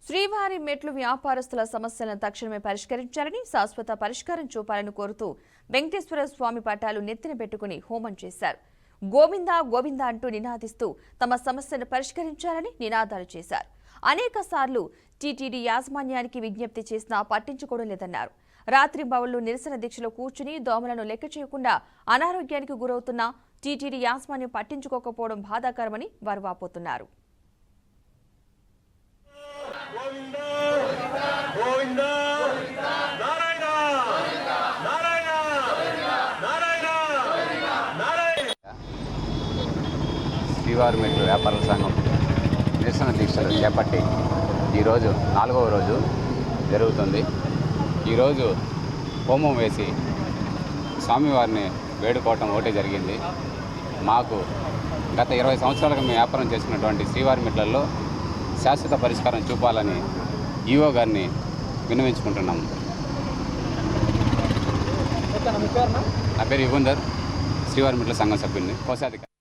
శ్రీవారి మెట్లు వ్యాపారస్తుల సమస్యలను తక్షణమే పరిష్కరించాలని, శాశ్వత పరిష్కారం చూపాలని కోరుతూ వెంకటేశ్వర స్వామి పటాలు నెత్తిన పెట్టుకుని హోమం చేశారు. గోవిందా గోవిందా అంటూ నినాదిస్తూ తమ సమస్యను పరిష్కరించాలని నినాదాలు చేశారు. అనేక సార్లు టీటీడీ యాజమాన్యానికి విజ్ఞప్తి చేసినా పట్టించుకోవడం లేదన్నారు. రాత్రింబవళ్లు నిరసన దీక్షలో కూర్చుని దోమలను లెక్క చేయకుండా అనారోగ్యానికి గురవుతున్న టీటీడీ యాజమాన్యం పట్టించుకోకపోవడం బాధాకరమని వారు వాపోతున్నారు. శ్రీవారి మెట్లు వ్యాపారుల సంఘం నిరసన దీక్షలు చేపట్టి ఈరోజు 4వ రోజు జరుగుతుంది. ఈరోజు హోమం వేసి స్వామివారిని వేడుకోవటం ఒకటే జరిగింది. మాకు గత 20 సంవత్సరాలుగా మేము వ్యాపారం చేసుకున్నటువంటి శ్రీవారి మెట్లలో శాశ్వత పరిష్కారం చూపాలని ఈఓ గారిని విన్నవించుకుంటున్నాము. నా పేరు యుగంధర్, శ్రీవారి మెట్ల సంఘం సభ్యుడిని, కోశాధికారి.